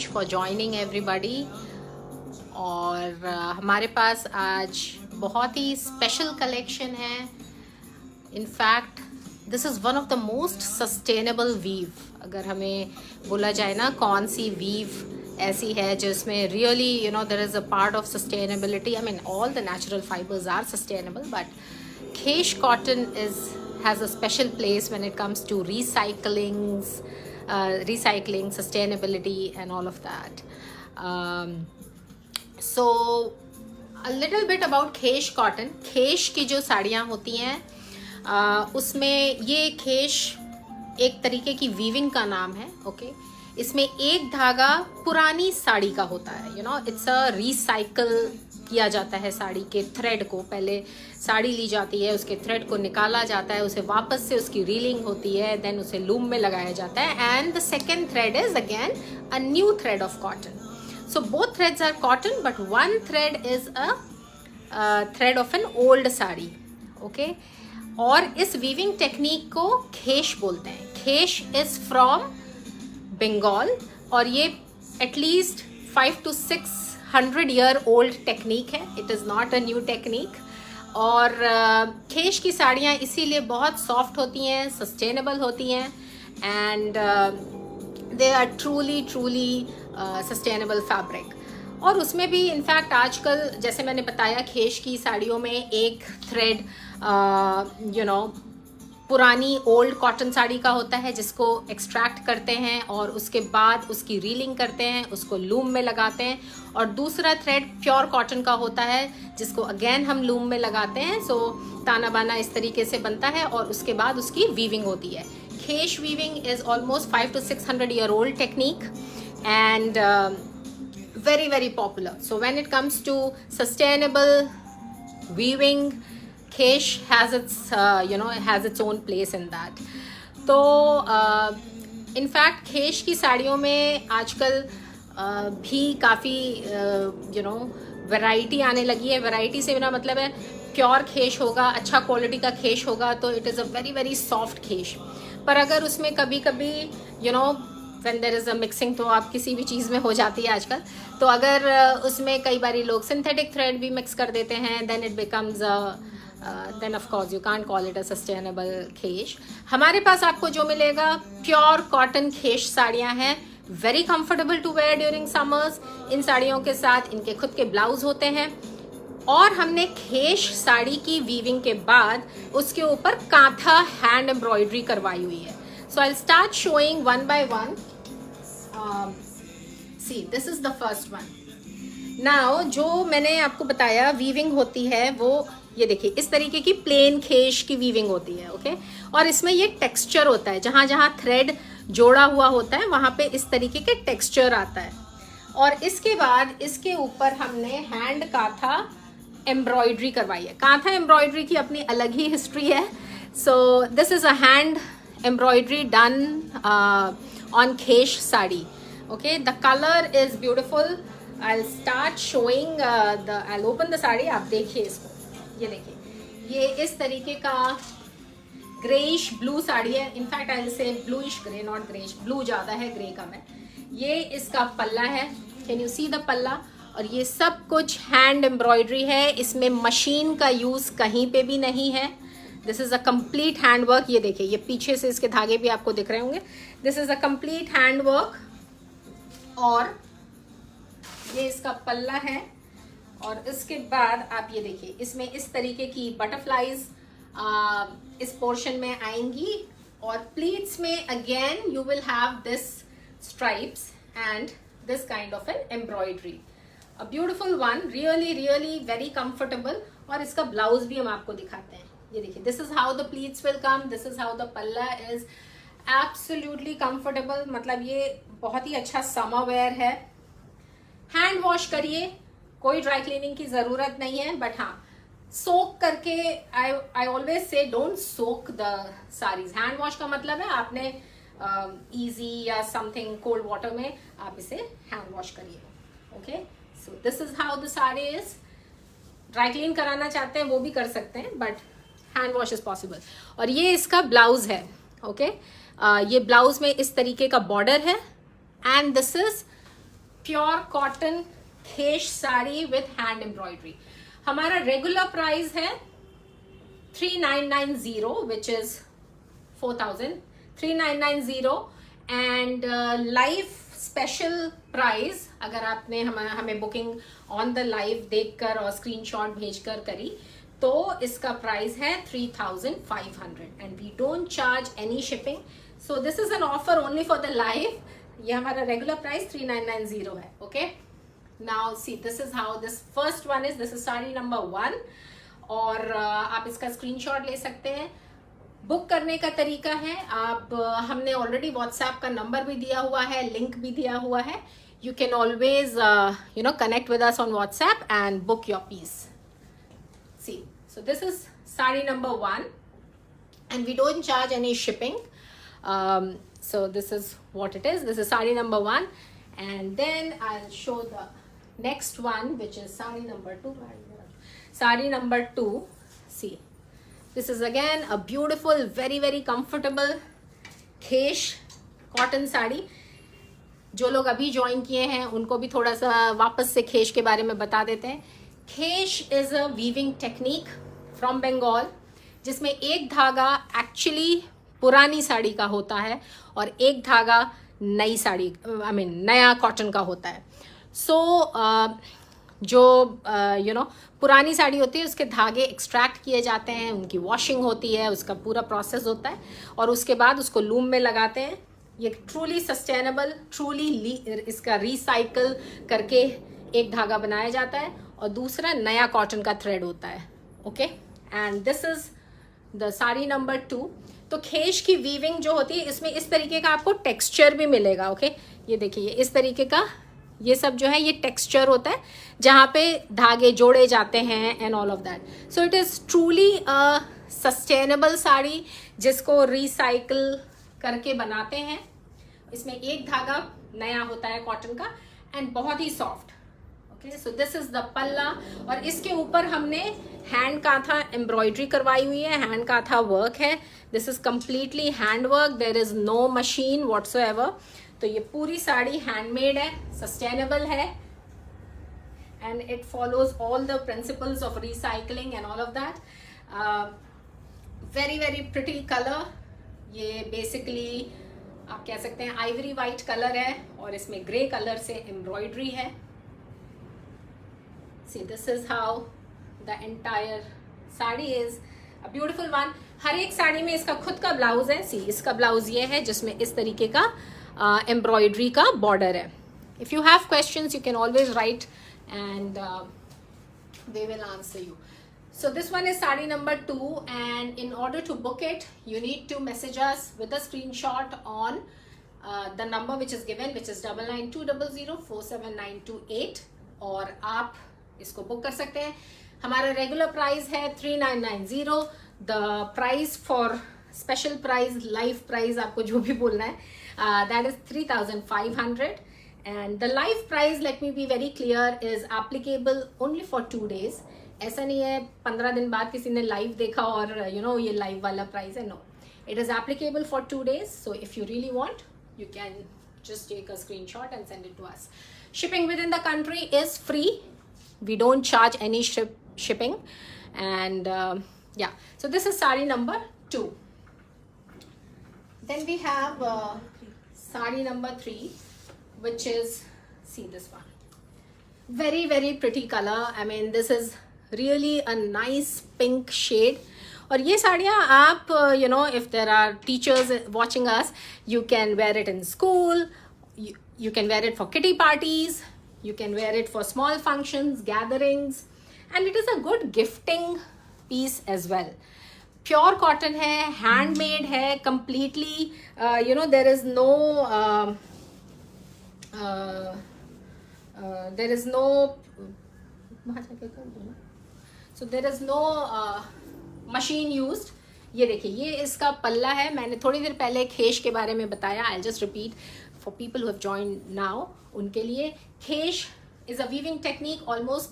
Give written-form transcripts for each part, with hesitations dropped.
For joining everybody. और हमारे पास आज बहुत ही स्पेशल कलेक्शन है। In fact this is one of the most sustainable weave. अगर हमें बोला जाए ना कौन सी वीव ऐसी है जिसमें really there is a part of sustainability. I mean all the natural fibres are sustainable, but khesh cotton has a special place when it comes to recycling, sustainability and all of that. So a little bit about khesh cotton. Khesh की जो साड़ियाँ होती हैं उसमें ये खेश एक तरीके की वीविंग का नाम है। ओके इसमें एक धागा पुरानी साड़ी का होता है। इट्स अ रिसाइकल किया जाता है साड़ी के थ्रेड को। पहले साड़ी ली जाती है, उसके थ्रेड को निकाला जाता है, उसे वापस से उसकी रीलिंग होती है, देन उसे लूम में लगाया जाता है, and the second thread is again a new thread of cotton. So both threads are cotton but one thread is a thread of an old sari. Okay और इस वीविंग टेक्निक को खेश बोलते हैं। खेश इज फ्रॉम बंगाल और ये at least 500 to 600 year old technique है। It is not a new technique. और खेश की साड़ियाँ इसीलिए बहुत सॉफ्ट होती हैं, सस्टेनेबल होती हैं, and they are truly sustainable fabric. और उसमें भी इनफैक्ट आजकल जैसे मैंने बताया खेश की साड़ियों में एक थ्रेड पुरानी ओल्ड कॉटन साड़ी का होता है जिसको एक्सट्रैक्ट करते हैं और उसके बाद उसकी रीलिंग करते हैं, उसको लूम में लगाते हैं, और दूसरा थ्रेड प्योर कॉटन का होता है जिसको अगेन हम लूम में लगाते हैं। सो ताना बाना इस तरीके से बनता है और उसके बाद उसकी वीविंग होती है। Khesh weaving is almost 500 to 600 year old technique and very popular. So when it comes to sustainable weaving, khesh has its own place in that. तो इनफैक्ट खेश की साड़ियों में आजकल भी काफ़ी वैरायटी आने लगी है। वैरायटी से मेरा मतलब है प्योर खेश होगा, अच्छा क्वालिटी का खेश होगा तो it is a very soft khesh. पर अगर उसमें कभी कभी when there is a mixing तो आप किसी भी चीज़ में हो जाती है आजकल, तो अगर उसमें कई बारी लोग सिंथेटिक थ्रेड भी मिक्स कर देते हैं then it becomes then of course you can't call it a sustainable खेश। हमारे पास आपको जो मिलेगा प्योर कॉटन खेश साड़ियाँ हैं, very comfortable to wear during summers. इन साड़ियों के साथ इनके खुद के ब्लाउज होते हैं और हमने खेश साड़ी की वीविंग के बाद उसके ऊपर कांथा हैंड एम्ब्रॉयडरी करवाई हुई है। So I'll start showing one by one. See, this is the first one. Now जो मैंने आपको बताया वीविंग होती है वो ये देखिए इस तरीके की प्लेन खेश की वीविंग होती है। ओके और इसमें ये टेक्सचर होता है, जहाँ जहाँ थ्रेड जोड़ा हुआ होता है वहाँ पे इस तरीके के टेक्सचर आता है। और इसके बाद इसके ऊपर हमने हैंड कांथा एम्ब्रॉयडरी करवाई है। कांथा एम्ब्रॉयडरी की अपनी अलग ही हिस्ट्री है। So this is a hand embroidery done on khesh sari. okay the color is beautiful. I'll start showing I'll open the sari. आप देखिए इसको, ये देखिए ये इस तरीके का ग्रेइश ब्लू साड़ी है। In fact I will say bluish grey, not greyish, blue ज़्यादा है, ग्रे कम है। ये इसका पल्ला है, कैन यू सी द पल्ला। और ये सब कुछ हैंड एम्ब्रॉयडरी है, इसमें मशीन का यूज़ कहीं पे भी नहीं है। This is a complete hand work. ये देखिए ये पीछे से इसके धागे भी आपको दिख रहे होंगे। This is a complete hand work और ये इसका पल्ला है। और इसके बाद आप ये देखिए इसमें इस तरीके की बटरफ्लाईज इस पोर्शन में आएंगी और प्लीट्स में again you will have this stripes and this kind of an embroidery. A beautiful one, really very comfortable. और इसका ब्लाउज भी हम आपको दिखाते हैं। ये देखिए this is how the pleats will come, this is how the पल्ला इज। एब्सोल्युटली कंफर्टेबल, मतलब ये बहुत ही अच्छा समर वेयर है। हैंड वॉश करिए, कोई ड्राई क्लीनिंग की ज़रूरत नहीं है, बट हाँ सोक करके I always say don't soak the saris. Hand wash का मतलब है आपने इजी या समथिंग कोल्ड वाटर में आप इसे हैंड वॉश करिए। Okay so this is how the sari is. Dry clean कराना चाहते हैं वो भी कर सकते हैं, but hand wash is possible. और ये इसका ब्लाउज है। ओके ये ब्लाउज में इस तरीके का बॉर्डर है and this is pure cotton khesh sari with hand embroidery. हमारा रेगुलर प्राइस है 3990 which is 3990 and live special price अगर आपने हमें बुकिंग ऑन द लाइव देखकर और स्क्रीनशॉट भेजकर करी तो इसका प्राइस है 3500 and we don't charge any shipping. So this is an offer only for the live. ये हमारा रेगुलर प्राइस 3990 है। Okay, now see this is how this first one is, this is sari number 1 और आप इसका screenshot ले सकते हैं। Book करने का तरीका है, आप हमने ऑलरेडी व्हाट्सएप का नंबर भी दिया हुआ है, लिंक भी दिया हुआ है। You can always connect with us on WhatsApp and book your piece. See, so this is sari number 1 and we don't charge any shipping. So this is what it is. This is sari number 1 and then I'll show the next one which is sari number 2. Sari number 2, see, this is again a beautiful, very very comfortable khesh cotton sari. जो लोग अभी join किए हैं उनको भी थोड़ा सा वापस से खेश के बारे में बता देते हैं। Khesh is a weaving technique from Bengal जिसमें एक धागा एक्चुअली पुरानी साड़ी का होता है और एक धागा नई साड़ी नया कॉटन का होता है। सो जो पुरानी साड़ी होती है उसके धागे एक्सट्रैक्ट किए जाते हैं, उनकी वॉशिंग होती है, उसका पूरा प्रोसेस होता है और उसके बाद उसको लूम में लगाते हैं। ये ट्रूली सस्टेनेबल, ट्रूली इसका रिसाइकल करके एक धागा बनाया जाता है और दूसरा नया कॉटन का थ्रेड होता है। Okay, and this is the sari number 2। तो खेश की वीविंग जो होती है इसमें इस तरीके का आपको टेक्सचर भी मिलेगा। ओके, ये देखिए इस तरीके का ये सब जो है ये टेक्सचर होता है जहाँ पे धागे जोड़े जाते हैं and all of that. So it is truly a sustainable sari जिसको रिसाइकल करके बनाते हैं। इसमें एक धागा नया होता है कॉटन का एंड बहुत ही soft. Okay, so this is the पल्ला और इसके ऊपर हमने हैंड कांथा एम्ब्रॉयडरी करवाई हुई है, हैंड कांथा वर्क है। This is completely hand work, there is no machine whatsoever. तो ये पूरी साड़ी हैंडमेड है, सस्टेनेबल है and it follows all the principles of recycling and all of that. Very very pretty colour. ये बेसिकली आप कह सकते हैं आइवरी वाइट कलर है और इसमें ग्रे कलर से एम्ब्रॉयडरी है। See, this is how the entire sari is a beautiful one. हर एक साड़ी में इसका खुद का ब्लाउज है। सी, इसका ब्लाउज ये है जिसमें इस तरीके का एम्ब्रॉयडरी का बॉर्डर है। If you have questions you can always right and they will answer you. So this one is sari number 2 and in order to book it you need to message us with a screenshot on the number which is given which is 9920047928 और आप इसको book कर सकते हैं। हमारा regular price है 3990। The price for special price live price आपको जो भी बोलना है that is 3500 and the live price let me be very clear is applicable only for 2 days। ऐसा नहीं है 15 दिन बाद किसी ने लाइव देखा और ये लाइव वाला प्राइस है। No, it is applicable for 2 days। So if you really want you can just take a screenshot and send it to us. Shipping within the country is free. We don't charge any shipping and yeah, so this is sari number 2. Then we have sari number 3 which is, see this one, very very pretty color. I mean this is really a nice pink shade और ये साड़ियाँ आप if there are teachers watching us you can wear it in school, you can wear it for kitty parties, you can wear it for small functions, gatherings and it is a good gifting piece as well. Pure cotton है, handmade है, completely there is no so there is no machine used. ये देखिए ये इसका पल्ला है। मैंने थोड़ी देर पहले खेश के बारे में बताया। I just repeat for people who have joined now, उनके लिए khesh is a weaving technique, almost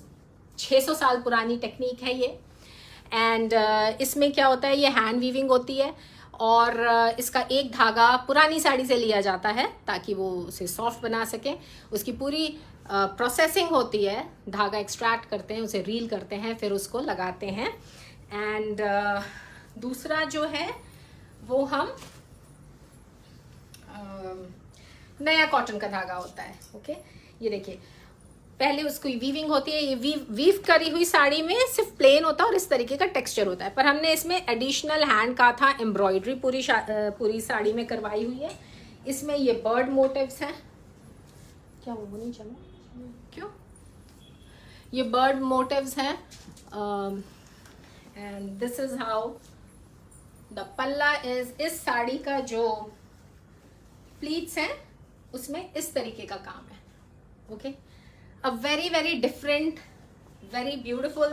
600 साल पुरानी टेक्निक है ये। एंड इसमें क्या होता है, ये हैंड वीविंग होती है और इसका एक धागा पुरानी साड़ी से लिया जाता है ताकि वो उसे सॉफ्ट बना सके। उसकी पूरी प्रोसेसिंग होती है, धागा एक्सट्रैक्ट करते हैं, उसे रील करते हैं, फिर उसको लगाते हैं। एंड दूसरा जो है वो हम नया कॉटन का धागा होता है। ओके, ये देखिए, पहले उसकी वीविंग होती है। ये वीव करी हुई साड़ी में सिर्फ प्लेन होता है और इस तरीके का टेक्सचर होता है, पर हमने इसमें एडिशनल हैंड काथा एम्ब्रॉयडरी पूरी साड़ी में करवाई हुई है। इसमें ये बर्ड मोटिव्स हैं। क्या वो नहीं चला क्यों? ये बर्ड मोटिव्स हैं। And this is how the पल्ला इज। इस साड़ी का जो प्लीट्स हैं उसमें इस तरीके का काम है। Okay, a very different, very beautiful,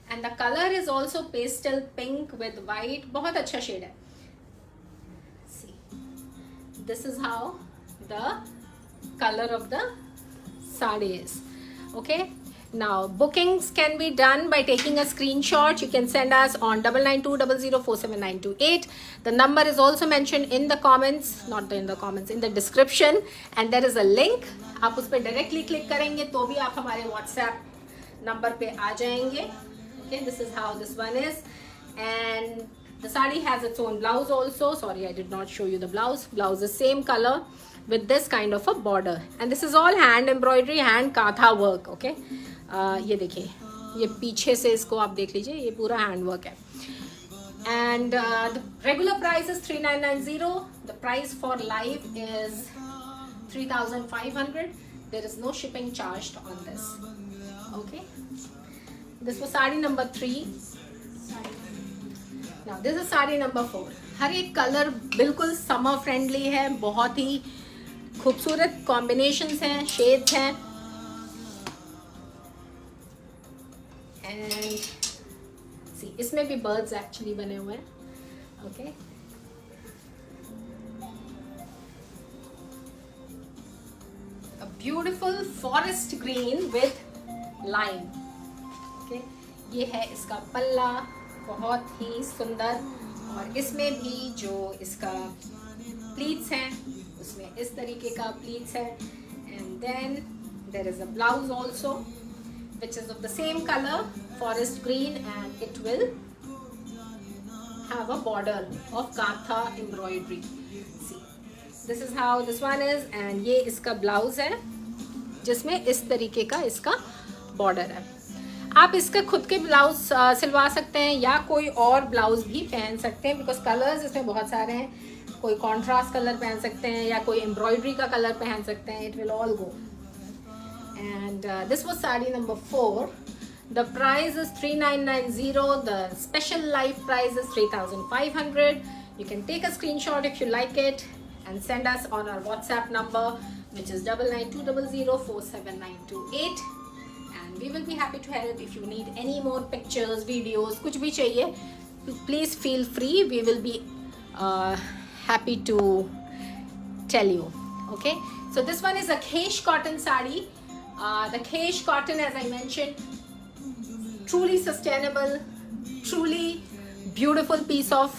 and the color is also pastel pink with white. बहुत अच्छा शेड है। See, this is how the color of the sari is. Okay, now bookings can be done by taking a screenshot. You can send us on 9920047928. The number is also mentioned in the comments, not in the comments, in the description, and there is a link. आप उस पर directly click करेंगे तो भी आप हमारे WhatsApp number पे आ जाएंगे। Okay, this is how this one is, and the sari has its own blouse also. Sorry, I did not show you the blouse. Blouse is same colour with this kind of a border, and this is all hand embroidery, hand kantha work. Okay, ये देखिए, ये पीछे से इसको आप देख लीजिए, ये पूरा हैंड वर्क है। And the regular price is 3990। The price for live is 3500. There is no shipping charged on this. Okay, this was sari number 3. Now this is sari number 4. हर एक कलर बिल्कुल समर फ्रेंडली है, बहुत ही खूबसूरत combinations हैं, shades हैं। And सी, इसमें भी birds actually बने हुए हैं। Okay, beautiful forest green with lime. Okay, ये है इसका पल्ला, बहुत ही सुंदर। और इसमें भी जो इसका प्लीट्स हैं उसमें इस तरीके का प्लीट्स है। And then there is a blouse also which is of the same colour, forest green, and it will have a border of kantha embroidery. See, this is how this one is, and ये इसका blouse है जिसमें इस तरीके का इसका border है। आप इसका खुद के ब्लाउज सिलवा सकते हैं या कोई और ब्लाउज भी पहन सकते हैं, बिकॉज कलर्स इसमें बहुत सारे हैं। कोई कॉन्ट्रास्ट कलर पहन सकते हैं या कोई एम्ब्रॉयडरी का कलर पहन सकते हैं, it will all go. And this was sari number 4। The price is 3990। The special life price is 3500। You can take a screenshot if you like it and send us on our WhatsApp number, which is 9920047928, and we will be happy to help. If you need any more pictures, videos, कुछ भी चाहिए, please feel free. We will be happy to tell you. Okay, so this one is a Khesh cotton sari. The Khesh cotton, as I mentioned, truly sustainable, truly beautiful piece of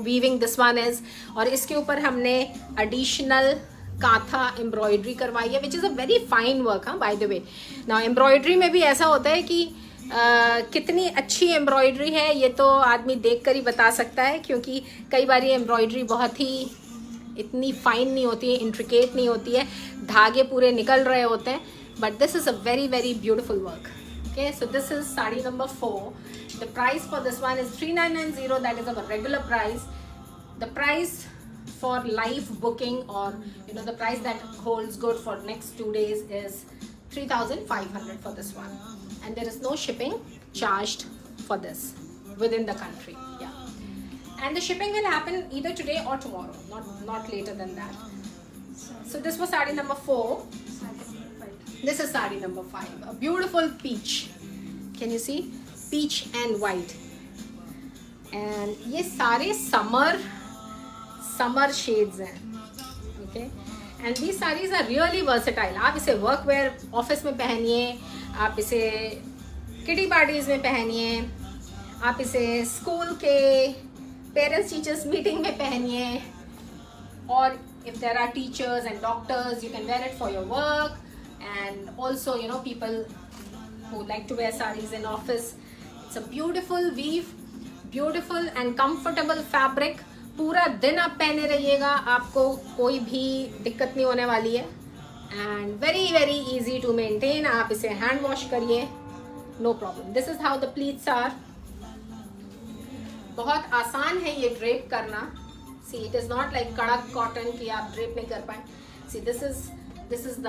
weaving this one is. और इसके ऊपर हमने additional काथा embroidery करवाई है, which is a very fine work. हाँ, by the way, ना embroidery में भी ऐसा होता है कि कितनी अच्छी एम्ब्रॉयडरी है ये तो आदमी देख कर ही बता सकता है, क्योंकि कई बार ये एम्ब्रॉयडरी बहुत ही इतनी फाइन नहीं होती है, इंट्रिकेट नहीं होती है, धागे पूरे निकल रहे होते हैं, but this is a very beautiful work. Okay, so this is sari number 4. The price for this one is 3990. That is our regular price. The price for live booking, or the price that holds good for next 2 days, is 3500 for this one, and there is no shipping charged for this within the country. Yeah, and the shipping will happen either today or tomorrow, not later than that. So this was sari number 4. This is sari number 5, a beautiful peach. Can you see? Peach and white. And ये सारे summer shades हैं. Okay? And these sarees are really versatile. आप इसे work where office में पहनिए, आप इसे kitty parties में पहनिए, आप इसे स्कूल के पेरेंट्स टीचर्स मीटिंग में पहनिए, और if there are teachers and doctors, you can wear it for your work, and also you know people who like to wear sarees in office. It's a beautiful weave, beautiful and comfortable fabric. पूरा दिन आप पहने रहिएगा, आपको कोई भी दिक्कत नहीं होने वाली है, and very very easy to maintain. आप इसे हैंड वॉश करिए, no problem. This is how the pleats are. बहुत आसान है ये ड्रेप करना. See, it is not like kadak cotton कि आप ड्रेप नहीं कर पाए. See, this is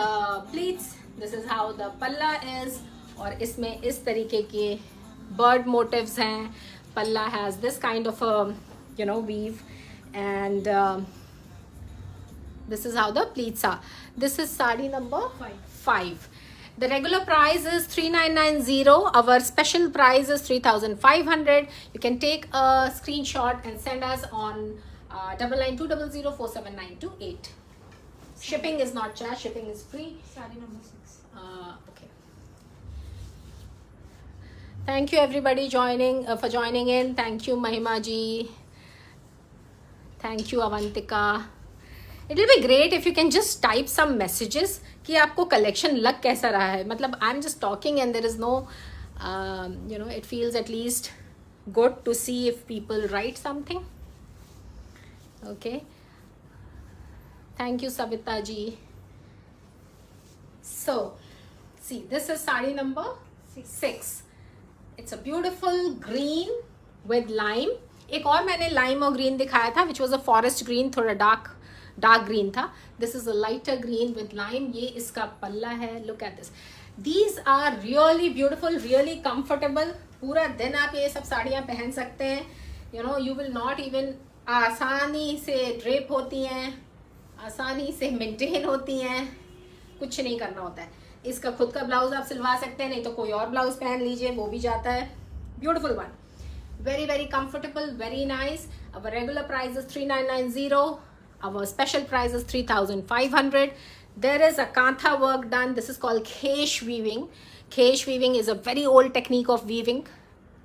the pleats. This is how the पल्ला is. और इसमें इस तरीके के bird motifs हैं. पल्ला has this kind of a weave, and this is how the pleats are. This is sari number 5. The regular price is 3990. Our special price is 3500. You can take a screenshot and send us on 9920047928. Shipping is not charged. Shipping is free. Sari number 6. Okay. Thank you everybody for joining in. Thank you Mahima ji. Thank you Avantika. It will be great if you can just type some messages कि आपको collection लग कैसा रहा है. मतलब I'm just talking and there is no, it feels at least good to see if people write something. Okay. Thank you Savita ji. So, see, this is sari number 6. It's a beautiful green with lime. एक और मैंने lime और green दिखाया था, which was a forest green, थोड़ा dark green था. This is a lighter green with lime. ये इसका पल्ला है. Look at this. These are really beautiful, really comfortable. पूरा दिन आप ये सब साड़ियाँ पहन सकते हैं. You will not even, आसानी से ड्रेप होती हैं, आसानी से मेंटेन होती हैं, कुछ नहीं करना होता है. इसका खुद का ब्लाउज आप सिलवा सकते हैं, नहीं तो कोई और ब्लाउज पहन लीजिए, वो भी जाता है. Beautiful one, very very comfortable, very nice. Our regular price is 3990. Our special price is 3500. There is a kantha work done. This is called khesh weaving. Khesh weaving is a very old technique of weaving.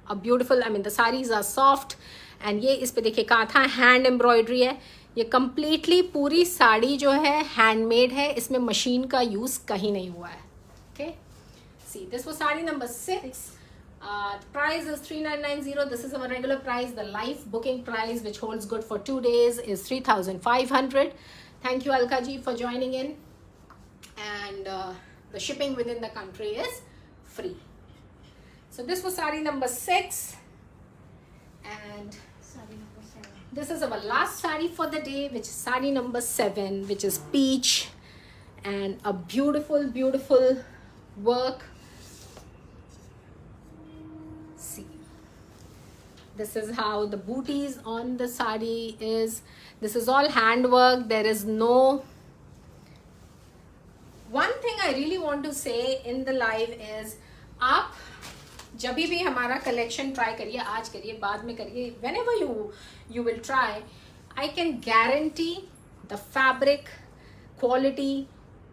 A beautiful, the saris are soft. And ये इस पे देखिए kantha hand embroidery है. ये completely पूरी साड़ी जो है handmade है, इसमें मशीन का यूज कहीं नहीं हुआ है. Okay, see this was sari number 6. The price is 3990. This is our regular price. The live booking price, which holds good for 2 days, is 3500. Thank you Alka ji for joining in. And the shipping within the country is free. So this was sari number 6. And Sari number 7. this is our last sari for the day, which is sari number 7, which is peach, and a beautiful work. See, this is how the booties on the sari is. This is all handwork. There is no, one thing I really want to say in the live is, आप जब भी हमारा collection try करिए, आज करिए, बाद में करिए, whenever you will try, I can guarantee the fabric quality,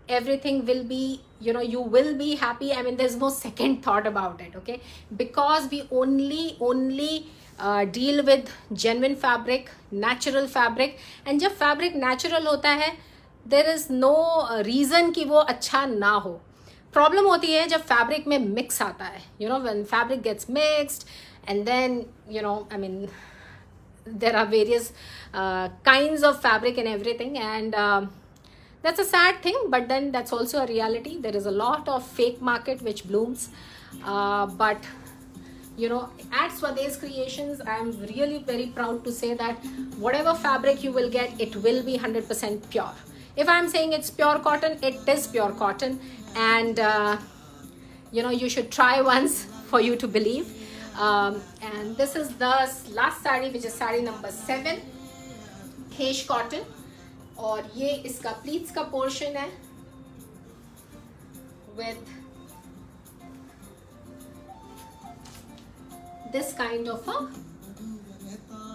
everything will be, you will be happy. There's no second thought about it. Okay, because we only deal with genuine fabric, natural fabric. And जब fabric natural होता है, there is no reason कि वो अच्छा ना हो. Problem होती है जब फैब्रिक में मिक्स आता है, when fabric gets mixed, and then there are various kinds of fabric and everything, and that's a sad thing, but then that's also a reality. There is a lot of fake market which blooms, but at Swadesh Creations, I am really very proud to say that whatever fabric you will get, it will be 100% pure. If I'm saying it's pure cotton, it is pure cotton. And you should try once for you to believe. And this is the last sari, which is sari number 7, khesh cotton. और ये इसका pleats का portion है with this kind of a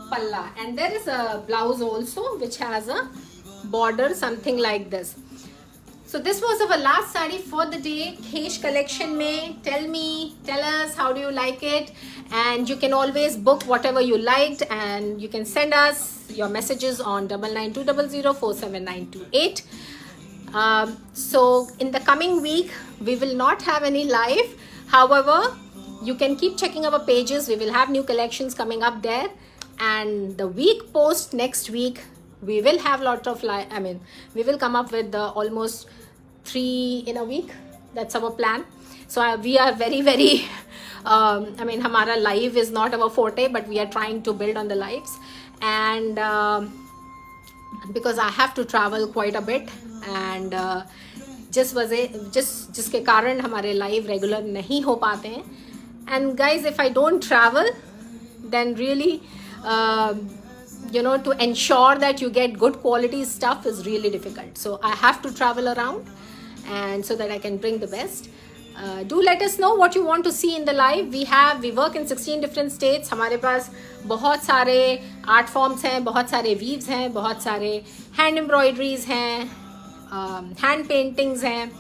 palla, and there is a blouse also which has a border something like this. So this was our last sari for the day. Khesh collection mein, tell us how do you like it, and you can always book whatever you liked, and you can send us your messages on 9920047928. So in the coming week we will not have any live. However, you can keep checking our pages. We will have new collections coming up there, and the week post next week we will have lot of we will come up with almost 3 in a week. That's our plan. So we are very hamara live is not our forte, but we are trying to build on the lives, and because I have to travel quite a bit, and जिसके कारण हमारे live regular नहीं हो पाते हैं. And guys, if I don't travel, then really to ensure that you get good quality stuff is really difficult. So I have to travel around, and so that I can bring the best. Do let us know what you want to see in the live. We work in 16 different states. हमारे पास बहुत सारे art forms हैं, बहुत सारे weaves हैं, बहुत सारे hand embroideries हैं, hand paintings हैं.